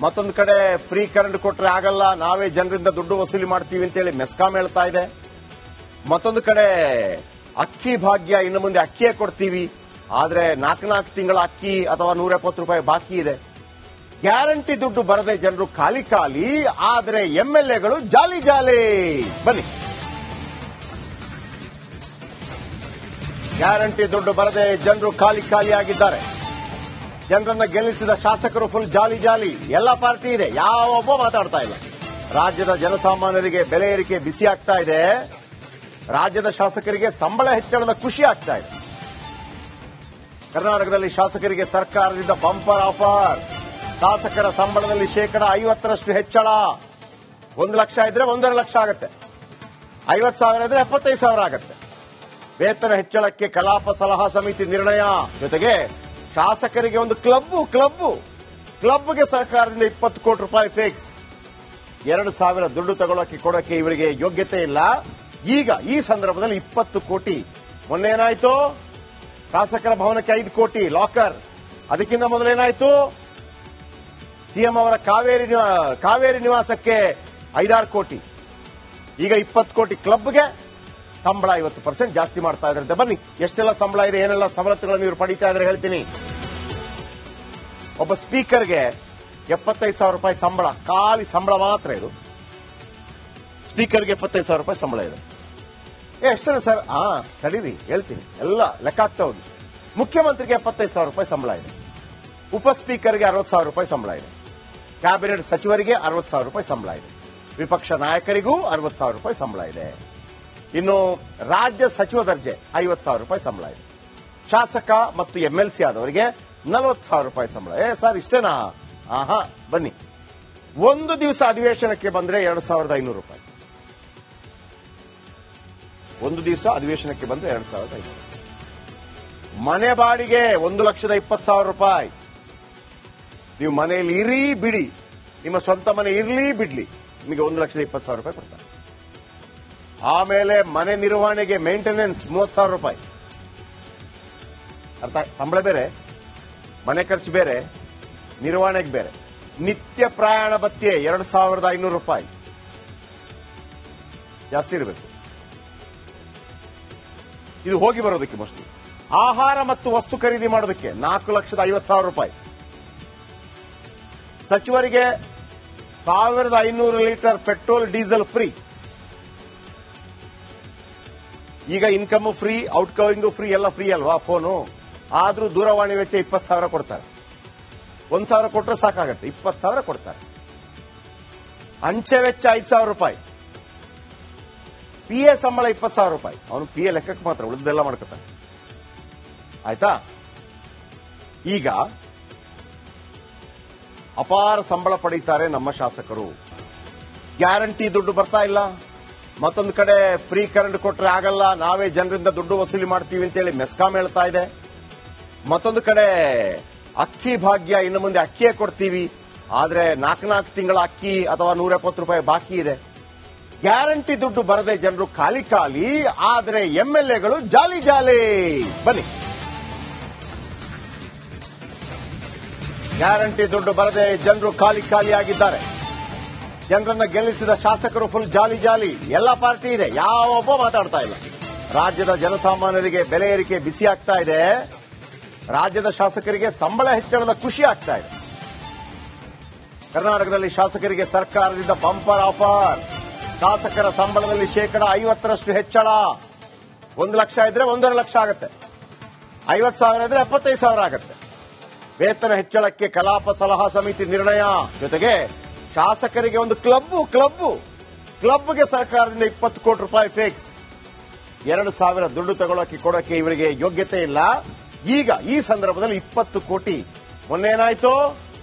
ಮತ್ತೊಂದು ಕಡೆ free current ಕೊಟ್ರೆ ಆಗಲ್ಲ, ನಾವೇ ಜನರಿಂದ ದುಡ್ಡು ವಸೂಲಿ ಮಾಡ್ತೀವಿ ಅಂತೇಳಿ ಮೆಸ್ಕಾಂ ಹೇಳ್ತಾ ಇದೆ. ಮತ್ತೊಂದು ಕಡೆ ಅಕ್ಕಿ ಭಾಗ್ಯ, ಇನ್ನು ಮುಂದೆ ಅಕ್ಕಿಯೇ ಕೊಡ್ತೀವಿ, ಆದ್ರೆ 4 ತಿಂಗಳ ಅಕ್ಕಿ ಅಥವಾ 170 ರೂಪಾಯಿ ಬಾಕಿ ಇದೆ. ಗ್ಯಾರಂಟಿ ದುಡ್ಡು ಬರದೆ ಜನರು ಖಾಲಿ ಖಾಲಿ, ಆದ್ರೆ ಎಂಎಲ್ಎಗಳು ಜಾಲಿ ಜಾಲಿ. ಬನ್ನಿ, ಗ್ಯಾರಂಟಿ ದುಡ್ಡು ಬರದೆ ಜನರು ಖಾಲಿ ಖಾಲಿಯಾಗಿದ್ದಾರೆ. ಜನರನ್ನ ಗೆಲ್ಲಿಸಿದ ಶಾಸಕರು ಫುಲ್ ಜಾಲಿ ಜಾಲಿ. ಎಲ್ಲ ಪಾರ್ಟಿ ಇದೆ, ಯಾವೊಬ್ಬ ಮಾತಾಡ್ತಾ ಇಲ್ಲ. ರಾಜ್ಯದ ಜನಸಾಮಾನ್ಯರಿಗೆ ಬೆಲೆ ಏರಿಕೆ ಬಿಸಿ ಆಗ್ತಾ ಇದೆ. ರಾಜ್ಯದ ಶಾಸಕರಿಗೆ ಸಂಬಳ ಹೆಚ್ಚಳದ ಖುಷಿ ಆಗ್ತಾ ಇದೆ. ಕರ್ನಾಟಕದಲ್ಲಿ ಶಾಸಕರಿಗೆ ಸರ್ಕಾರದಿಂದ ಬಂಪರ್ ಆಫರ್. ಶಾಸಕರ ಸಂಬಳದಲ್ಲಿ 50% ಹೆಚ್ಚಳ. 1 ಲಕ್ಷ ಇದ್ರೆ 1.5 ಲಕ್ಷ ಆಗುತ್ತೆ. 50,000 ಇದ್ರೆ 75,000 ಆಗುತ್ತೆ. ವೇತನ ಹೆಚ್ಚಳಕ್ಕೆ ಕಲಾಪ ಸಲಹಾ ಸಮಿತಿ ನಿರ್ಣಯ. ಜೊತೆಗೆ ಶಾಸಕರಿಗೆ ಒಂದು ಕ್ಲಬ್ಗೆ ಸರ್ಕಾರದಿಂದ 20 ಕೋಟಿ ರೂಪಾಯಿ ಫಿಕ್ಸ್. 2,000 ದುಡ್ಡು ಕೊಡೋಕೆ ಇವರಿಗೆ ಯೋಗ್ಯತೆ ಇಲ್ಲ. ಈಗ ಈ ಸಂದರ್ಭದಲ್ಲಿ 20 ಕೋಟಿ. ಮೊನ್ನೆ ಏನಾಯ್ತು? ಶಾಸಕರ ಭವನಕ್ಕೆ 5 ಕೋಟಿ ಲಾಕರ್. ಅದಕ್ಕಿಂತ ಮೊದಲೇನಾಯ್ತು? ಸಿಎಂ ಅವರ ಕಾವೇರಿ ನಿವಾಸಕ್ಕೆ 5-6 ಕೋಟಿ. ಈಗ 20 ಕೋಟಿ ಕ್ಲಬ್ಗೆ. ಸಂಬಳ 50% ಜಾಸ್ತಿ ಮಾಡ್ತಾ ಇದ್ದಾರೆ. ಬನ್ನಿ, ಎಷ್ಟೆಲ್ಲ ಸಂಬಳ ಇದೆ, ಏನೆಲ್ಲ ಸವಲತ್ತುಗಳನ್ನು ಇವರು ಪಡೀತಾ ಇದ್ದಾರೆ ಹೇಳ್ತೀನಿ. ಒಬ್ಬ ಸ್ಪೀಕರ್ಗೆ 75,000 ರೂಪಾಯಿ ಸಂಬಳ, ಖಾಲಿ ಸಂಬಳ ಮಾತ್ರ ಇದು. ಸ್ಪೀಕರ್ಗೆ 75,000 ರೂಪಾಯಿ ಸಂಬಳ ಇದೆ. ಎಷ್ಟೇ ಸರ್? ತಡೀರಿ, ಹೇಳ್ತೀನಿ, ಎಲ್ಲ ಲೆಕ್ಕ ಆಗ್ತಾ ಹೋಗಿ. ಮುಖ್ಯಮಂತ್ರಿಗೆ 75,000 ರೂಪಾಯಿ ಸಂಬಳ ಇದೆ. ಉಪ ಸ್ಪೀಕರ್ಗೆ 60,000 ರೂಪಾಯಿ ಸಂಬಳ ಇದೆ. ಕ್ಯಾಬಿನೆಟ್ ಸಚಿವರಿಗೆ 60,000 ರೂಪಾಯಿ ಸಂಬಳ ಇದೆ. ವಿಪಕ್ಷ ನಾಯಕರಿಗೂ 60,000 ರೂಪಾಯಿ ಸಂಬಳ ಇದೆ. ಇನ್ನು ರಾಜ್ಯ ಸಚಿವ ದರ್ಜೆ 50,000 ರೂಪಾಯಿ ಸಂಬಳ ಇದೆ. ಶಾಸಕ ಮತ್ತು ಎಂಎಲ್ಸಿ ಆದವರಿಗೆ 40,000 ರೂಪಾಯಿ ಸಂಬಳ. ಸರ್ ಇಷ್ಟೇನಾ? ಬನ್ನಿ, ಒಂದು ದಿವಸ ಅಧಿವೇಶನಕ್ಕೆ ಬಂದ್ರೆ 2,500 ರೂಪಾಯಿ. ಒಂದು ದಿವಸ ಅಧಿವೇಶನಕ್ಕೆ ಬಂದ್ರೆ 2,500. ಮನೆ ಬಾಡಿಗೆ 1,20,000 ರೂಪಾಯಿ. ನೀವು ಮನೆಯಲ್ಲಿ ಇರಿ ಬಿಡಿ, ನಿಮ್ಮ ಸ್ವಂತ ಮನೆ ಇರ್ಲಿ ಬಿಡ್ಲಿ, ನಿಮಗೆ 1,20,000 ರೂಪಾಯಿ ಕೊಡ್ತಾರೆ. ಆಮೇಲೆ ಮನೆ ನಿರ್ವಹಣೆಗೆ ಮೇಂಟೆನೆನ್ಸ್ 30,000 ರೂಪಾಯಿ. ಅರ್ಥ? ಸಂಬಳ ಬೇರೆ, ಮನೆ ಖರ್ಚು ಬೇರೆ, ನಿರ್ವಹಣೆಗೆ ಬೇರೆ. ನಿತ್ಯ ಪ್ರಯಾಣ ಭತ್ಯೆ 2,500 ರೂಪಾಯಿ. ಜಾಸ್ತಿ ಇರಬೇಕು ಇದು ಹೋಗಿ ಬರೋದಕ್ಕೆ. ಮೋಸ್ಟ್ಲಿ ಆಹಾರ ಮತ್ತು ವಸ್ತು ಖರೀದಿ ಮಾಡೋದಕ್ಕೆ 4,50,000 ರೂಪಾಯಿ. ಸಚಿವರಿಗೆ 1,500 ಲೀಟರ್ ಪೆಟ್ರೋಲ್ ಡೀಸೆಲ್ ಫ್ರೀ. ಈಗ income free, out going free, ಎಲ್ಲ ಫ್ರೀ ಅಲ್ವಾ ಫೋನು. ಆದ್ರೂ ದೂರವಾಣಿ ವೆಚ್ಚ 20,000 ಕೊಡ್ತಾರೆ. 1,000 ಕೊಟ್ಟರೆ ಸಾಕಾಗತ್ತೆ, 20,000 ಕೊಡ್ತಾರೆ. ಅಂಚೆ ವೆಚ್ಚ 5,000 ರೂಪಾಯಿ. ಪಿಎ ಸಂಬಳ 20,000 ರೂಪಾಯಿ. ಅವನು ಪಿಎ ಲೆಕ್ಕಕ್ಕೆ ಮಾತ್ರ, ಉಳಿದೆಲ್ಲ ಮಾಡ್ಕೊತಾನೆ. ಆಯ್ತಾ? ಈಗ ಅಪಾರ ಸಂಬಳ ಪಡೀತಾರೆ ನಮ್ಮ ಶಾಸಕರು. ಗ್ಯಾರಂಟಿ ದುಡ್ಡು ಬರ್ತಾ ಇಲ್ಲ. ಮತ್ತೊಂದು ಕಡೆ ಫ್ರೀ ಕರೆಂಟ್ ಕೊಟ್ರೆ ಆಗಲ್ಲ, ನಾವೇ ಜನರಿಂದ ದುಡ್ಡು ವಸೂಲಿ ಮಾಡ್ತೀವಿ ಅಂತೇಳಿ ಮೆಸ್ಕಾಂ ಹೇಳ್ತಾ ಇದೆ. ಮತ್ತೊಂದು ಕಡೆ ಅಕ್ಕಿ ಭಾಗ್ಯ, ಇನ್ನು ಮುಂದೆ ಅಕ್ಕಿಯೇ ಕೊಡ್ತೀವಿ, ಆದ್ರೆ 4 ತಿಂಗಳ ಅಕ್ಕಿ ಅಥವಾ 170 ರೂಪಾಯಿ ಬಾಕಿ ಇದೆ. ಗ್ಯಾರಂಟಿ ದುಡ್ಡು ಬರದೆ ಜನರು ಖಾಲಿ ಖಾಲಿ, ಆದ್ರೆ ಎಂಎಲ್ಎಗಳು ಜಾಲಿ ಜಾಲಿ. ಬನ್ನಿ, ಗ್ಯಾರಂಟಿ ದುಡ್ಡು ಬರದೆ ಜನರು ಖಾಲಿ ಖಾಲಿಯಾಗಿದ್ದಾರೆ. ಜನರನ್ನ ಗೆಲ್ಲಿಸಿದ ಶಾಸಕರು ಫುಲ್ ಜಾಲಿ ಜಾಲಿ. ಎಲ್ಲ ಪಾರ್ಟಿ ಇದೆ, ಯಾವೊಬ್ಬ ಮಾತಾಡ್ತಾ ಇಲ್ಲ. ರಾಜ್ಯದ ಜನಸಾಮಾನ್ಯರಿಗೆ ಬೆಲೆ ಏರಿಕೆ ಬಿಸಿ ಆಗ್ತಾ ಇದೆ. ರಾಜ್ಯದ ಶಾಸಕರಿಗೆ ಸಂಬಳ ಹೆಚ್ಚಳದ ಖುಷಿ ಆಗ್ತಾ ಇದೆ. ಕರ್ನಾಟಕದಲ್ಲಿ ಶಾಸಕರಿಗೆ ಸರ್ಕಾರದಿಂದ ಬಂಪರ್ ಆಫರ್. ಶಾಸಕರ ಸಂಬಳದಲ್ಲಿ 50% ಹೆಚ್ಚಳ. 1 ಲಕ್ಷ ಇದ್ರೆ 1.5 ಲಕ್ಷ ಆಗುತ್ತೆ. 50,000 ಇದ್ರೆ 75,000 ಆಗುತ್ತೆ. ವೇತನ ಹೆಚ್ಚಳಕ್ಕೆ ಕಲಾಪ ಸಲಹಾ ಸಮಿತಿ ನಿರ್ಣಯ. ಜೊತೆಗೆ ಶಾಸಕರಿಗೆ ಒಂದು ಕ್ಲಬ್ಗೆ ಸರ್ಕಾರದಿಂದ 20 ಕೋಟಿ ರೂಪಾಯಿ ಫಿಕ್ಸ್. 2,000 ದುಡ್ಡು ಕೊಡೋಕೆ ಇವರಿಗೆ ಯೋಗ್ಯತೆ ಇಲ್ಲ. ಈಗ ಈ ಸಂದರ್ಭದಲ್ಲಿ 20 ಕೋಟಿ. ಮೊನ್ನೆ ಏನಾಯ್ತು?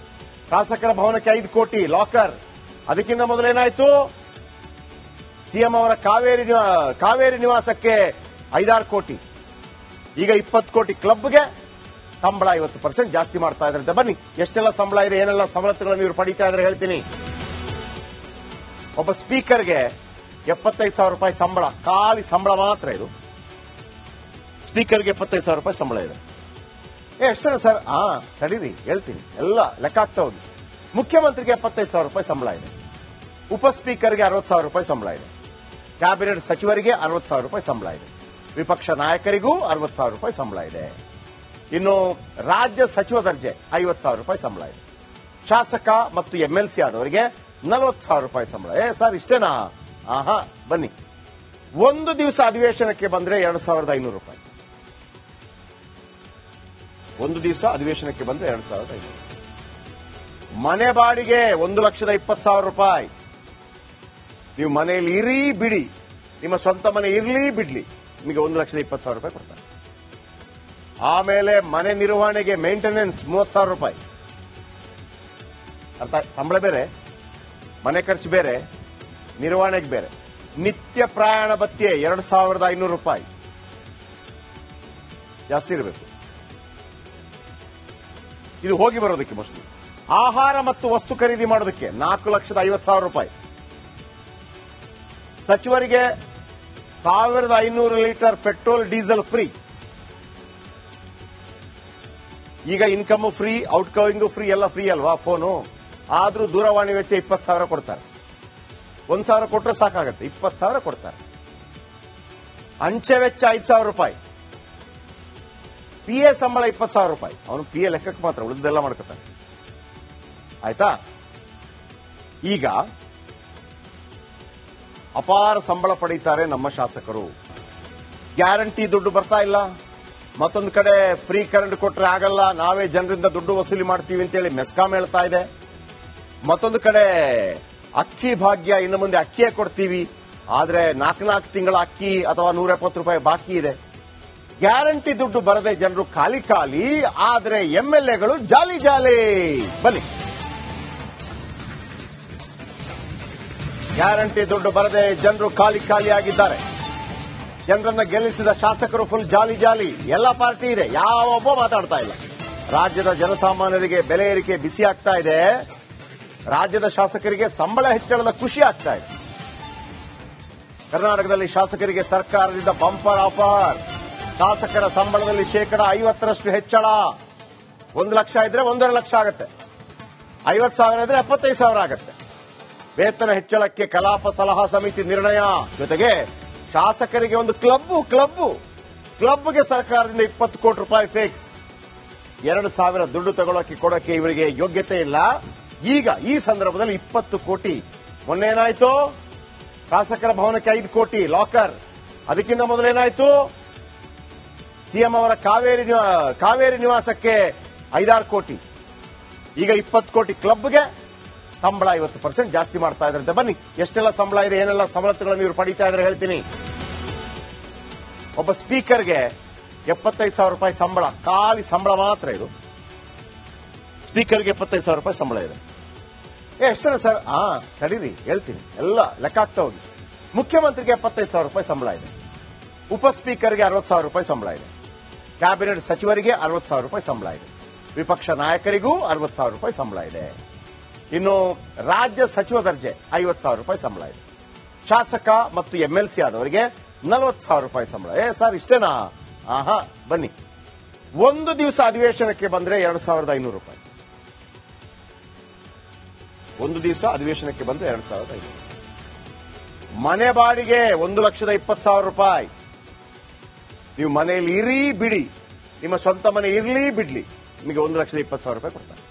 ಶಾಸಕರ ಭವನಕ್ಕೆ 5 ಕೋಟಿ ಲಾಕರ್. ಅದಕ್ಕಿಂತ ಮೊದಲೇನಾಯ್ತು? ಸಿಎಂ ಅವರ ಕಾವೇರಿ ನಿವಾಸಕ್ಕೆ 5-6 ಕೋಟಿ. ಈಗ 20 ಕೋಟಿ ಕ್ಲಬ್ಗೆ. ಸಂಬಳ 50% ಜಾಸ್ತಿ ಮಾಡ್ತಾ ಇದ್ದಾರೆ. ಬನ್ನಿ, ಎಷ್ಟೆಲ್ಲ ಸಂಬಳ ಇದೆ, ಏನೆಲ್ಲ ಸವಲತ್ತುಗಳನ್ನು ಇವರು ಪಡೀತಾ ಇದ್ದಾರೆ ಹೇಳ್ತೀನಿ. ಒಬ್ಬ ಸ್ಪೀಕರ್ಗೆ 75,000 ರೂಪಾಯಿ ಸಂಬಳ, ಖಾಲಿ ಸಂಬಳ ಮಾತ್ರ ಇದು. ಸ್ಪೀಕರ್ಗೆ 75,000 ರೂಪಾಯಿ ಸಂಬಳ ಇದೆ. ಎಷ್ಟೇ ಸರ್? ತಡೀರಿ, ಹೇಳ್ತೀನಿ, ಎಲ್ಲ ಲೆಕ್ಕ ಆಗ್ತಾ ಹೋಗಿ. ಮುಖ್ಯಮಂತ್ರಿಗೆ 75,000 ರೂಪಾಯಿ ಸಂಬಳ ಇದೆ. ಉಪ ಸ್ಪೀಕರ್ಗೆ 60,000 ರೂಪಾಯಿ ಸಂಬಳ ಇದೆ. ಕ್ಯಾಬಿನೆಟ್ ಸಚಿವರಿಗೆ 60,000 ರೂಪಾಯಿ ಸಂಬಳ ಇದೆ. ವಿಪಕ್ಷ ನಾಯಕರಿಗೂ 60,000 ರೂಪಾಯಿ ಸಂಬಳ ಇದೆ. ಇನ್ನು ರಾಜ್ಯ ಸಚಿವ ದರ್ಜೆ 50,000 ರೂಪಾಯಿ ಸಂಬಳ ಇದೆ. ಶಾಸಕ ಮತ್ತು ಎಂಎಲ್ಸಿ ಆದವರಿಗೆ 40,000 ರೂಪಾಯಿ ಸಂಬಳ. ಸರ್ ಇಷ್ಟೇನಾ? ಆಹಾ, ಬನ್ನಿ. ಒಂದು ದಿವಸ ಅಧಿವೇಶನಕ್ಕೆ ಬಂದ್ರೆ 2,500 ರೂಪಾಯಿ. ಒಂದು ದಿವಸ ಅಧಿವೇಶನಕ್ಕೆ ಬಂದ್ರೆ 2,500. ಮನೆ ಬಾಡಿಗೆ 1,20,000 ರೂಪಾಯಿ. ನೀವು ಮನೆಯಲ್ಲಿ ಇರಿ ಬಿಡಿ, ನಿಮ್ಮ ಸ್ವಂತ ಮನೆ ಇರ್ಲಿ ಬಿಡ್ಲಿ, ನಿಮಗೆ 1,20,000 ರೂಪಾಯಿ ಕೊಡ್ತಾರೆ. ಆಮೇಲೆ ಮನೆ ನಿರ್ವಹಣೆಗೆ ಮೇಂಟೆನೆನ್ಸ್ 30,000 ರೂಪಾಯಿ. ಅರ್ಥ? ಸಂಬಳ ಬೇರೆ, ಮನೆ ಖರ್ಚು ಬೇರೆ, ನಿರ್ವಹಣೆಗೆ ಬೇರೆ. ನಿತ್ಯ ಪ್ರಯಾಣ ಭತ್ಯೆ 2,500 ರೂಪಾಯಿ. ಜಾಸ್ತಿ ಇರಬೇಕು ಇದು ಹೋಗಿ ಬರೋದಕ್ಕೆ. ಮೋಸ್ಟ್ಲಿ ಆಹಾರ ಮತ್ತು ವಸ್ತು ಖರೀದಿ ಮಾಡೋದಕ್ಕೆ 4,50,000 ರೂಪಾಯಿ. ಸಚಿವರಿಗೆ 1,500 ಲೀಟರ್ ಪೆಟ್ರೋಲ್ ಡೀಸೆಲ್ ಫ್ರೀ. ಈಗ income free, out going free, ಎಲ್ಲ ಫ್ರೀ ಅಲ್ವಾ ಫೋನು. ಆದ್ರೂ ದೂರವಾಣಿ ವೆಚ್ಚ 20,000 ಕೊಡ್ತಾರೆ. 1,000 ಕೊಟ್ಟರೆ ಸಾಕಾಗತ್ತೆ, 20,000 ಕೊಡ್ತಾರೆ. ಅಂಚೆ ವೆಚ್ಚ 5,000 ರೂಪಾಯಿ. ಪಿಎ ಸಂಬಳ 20,000 ರೂಪಾಯಿ. ಅವನು ಪಿಎ ಲೆಕ್ಕಕ್ಕೆ ಮಾತ್ರ, ಉಳಿದೆಲ್ಲ ಮಾಡ್ಕೊತಾನೆ. ಆಯ್ತಾ? ಈಗ ಅಪಾರ ಸಂಬಳ ಪಡೀತಾರೆ ನಮ್ಮ ಶಾಸಕರು. ಗ್ಯಾರಂಟಿ ದುಡ್ಡು ಬರ್ತಾ ಇಲ್ಲ. ಮತ್ತೊಂದು ಕಡೆ ಫ್ರೀ ಕರೆಂಟ್ ಕೊಟ್ರೆ ಆಗಲ್ಲ, ನಾವೇ ಜನರಿಂದ ದುಡ್ಡು ವಸೂಲಿ ಮಾಡ್ತೀವಿ ಅಂತೇಳಿ ಮೆಸ್ಕಾಂ ಹೇಳ್ತಾ ಇದೆ. ಮತ್ತೊಂದು ಕಡೆ ಅಕ್ಕಿ ಭಾಗ್ಯ, ಇನ್ನು ಮುಂದೆ ಅಕ್ಕಿಯೇ ಕೊಡ್ತೀವಿ, ಆದ್ರೆ 4 ತಿಂಗಳ ಅಕ್ಕಿ ಅಥವಾ 170 ರೂಪಾಯಿ ಬಾಕಿ ಇದೆ. ಗ್ಯಾರಂಟಿ ದುಡ್ಡು ಬರದೆ ಜನರು ಖಾಲಿ ಖಾಲಿ, ಆದ್ರೆ ಎಂಎಲ್ಎಗಳು ಜಾಲಿ ಜಾಲಿ. ಬನ್ನಿ, ಗ್ಯಾರಂಟಿ ದುಡ್ಡು ಬರದೆ ಜನರು ಖಾಲಿ ಖಾಲಿಯಾಗಿದ್ದಾರೆ. ಜನರನ್ನ ಗೆಲ್ಲಿಸಿದ ಶಾಸಕರು ಫುಲ್ ಜಾಲಿ ಜಾಲಿ. ಎಲ್ಲ ಪಾರ್ಟಿ ಇದೆ, ಯಾವೊಬ್ಬ ಮಾತಾಡ್ತಾ ಇಲ್ಲ. ರಾಜ್ಯದ ಜನಸಾಮಾನ್ಯರಿಗೆ ಬೆಲೆ ಏರಿಕೆ ಬಿಸಿ ಆಗ್ತಾ ಇದೆ. ರಾಜ್ಯದ ಶಾಸಕರಿಗೆ ಸಂಬಳ ಹೆಚ್ಚಳದ ಖುಷಿ ಆಗ್ತಾ ಇದೆ. ಕರ್ನಾಟಕದಲ್ಲಿ ಶಾಸಕರಿಗೆ ಸರ್ಕಾರದಿಂದ ಬಂಪರ್ ಆಫರ್. ಶಾಸಕರ ಸಂಬಳದಲ್ಲಿ 50% ಹೆಚ್ಚಳ. 1 ಲಕ್ಷ ಇದ್ರೆ 1.5 ಲಕ್ಷ ಆಗುತ್ತೆ. 50,000 ಇದ್ರೆ 75,000 ಆಗುತ್ತೆ. ವೇತನ ಹೆಚ್ಚಳಕ್ಕೆ ಕಲಾಪ ಸಲಹಾ ಸಮಿತಿ ನಿರ್ಣಯ. ಜೊತೆಗೆ ಶಾಸಕರಿಗೆ ಒಂದು ಕ್ಲಬ್ಗೆ ಸರ್ಕಾರದಿಂದ 20 ಕೋಟಿ ರೂಪಾಯಿ ಫಿಕ್ಸ್. 2,000 ದುಡ್ಡು ಕೊಡೋಕೆ ಇವರಿಗೆ ಯೋಗ್ಯತೆ ಇಲ್ಲ. ಈಗ ಈ ಸಂದರ್ಭದಲ್ಲಿ 20 ಕೋಟಿ. ಮೊನ್ನೆ ಏನಾಯ್ತು? ಶಾಸಕರ ಭವನಕ್ಕೆ 5 ಕೋಟಿ ಲಾಕರ್. ಅದಕ್ಕಿಂತ ಮೊದಲೇನಾಯ್ತು? ಸಿಎಂ ಅವರ ಕಾವೇರಿ ನಿವಾಸಕ್ಕೆ 5-6 ಕೋಟಿ. ಈಗ 20 ಕೋಟಿ ಕ್ಲಬ್ಗೆ. ಸಂಬಳ 50% ಜಾಸ್ತಿ ಮಾಡ್ತಾ ಇದ್ರಂತೆ. ಬನ್ನಿ, ಎಷ್ಟೆಲ್ಲ ಸಂಬಳ ಇದೆ, ಏನೆಲ್ಲ ಸವಲತ್ತುಗಳನ್ನು ಇವರು ಪಡೀತಾ ಇದ್ದಾರೆ ಹೇಳ್ತೀನಿ. ಒಬ್ಬ ಸ್ಪೀಕರ್ಗೆ 75,000 ರೂಪಾಯಿ ಸಂಬಳ, ಖಾಲಿ ಸಂಬಳ ಮಾತ್ರ ಇದು. ಸ್ಪೀಕರ್ಗೆ 75,000 ರೂಪಾಯಿ ಸಂಬಳ ಇದೆ. ಎಷ್ಟರ ಸರ್? ತಡೀರಿ, ಹೇಳ್ತೀನಿ, ಎಲ್ಲ ಲೆಕ್ಕ ಆಗ್ತಾ ಹೋಗಿ. ಮುಖ್ಯಮಂತ್ರಿಗೆ 75,000 ರೂಪಾಯಿ ಸಂಬಳ ಇದೆ. ಉಪ ಸ್ಪೀಕರ್ಗೆ 60,000 ರೂಪಾಯಿ ಸಂಬಳ ಇದೆ. ಕ್ಯಾಬಿನೆಟ್ ಸಚಿವರಿಗೆ 60,000 ರೂಪಾಯಿ ಸಂಬಳ ಇದೆ. ವಿಪಕ್ಷ ನಾಯಕರಿಗೂ 60,000 ರೂಪಾಯಿ ಸಂಬಳ ಇದೆ. ಇನ್ನು ರಾಜ್ಯ ಸಚಿವ ದರ್ಜೆ 50,000 ರೂಪಾಯಿ ಸಂಬಳ ಇದೆ. ಶಾಸಕ ಮತ್ತು ಎಂಎಲ್ಸಿ ಆದವರಿಗೆ 40,000 ರೂಪಾಯಿ ಸಂಬಳ. ಸರ್ ಇಷ್ಟೇನಾ? ಆಹಾ, ಬನ್ನಿ. ಒಂದು ದಿವಸ ಅಧಿವೇಶನಕ್ಕೆ ಬಂದ್ರೆ 2,500 ರೂಪಾಯಿ. ಒಂದು ದಿವಸ ಅಧಿವೇಶನಕ್ಕೆ ಬಂದ್ರೆ 2,500. ಮನೆ ಬಾಡಿಗೆ 1,20,000 ರೂಪಾಯಿ. ನೀವು ಮನೆಯಲ್ಲಿ ಇರಿ ಬಿಡಿ, ನಿಮ್ಮ ಸ್ವಂತ ಮನೆ ಇರ್ಲಿ ಬಿಡ್ಲಿ, ನಿಮಗೆ 1,20,000 ರೂಪಾಯಿ ಕೊಡ್ತಾರೆ.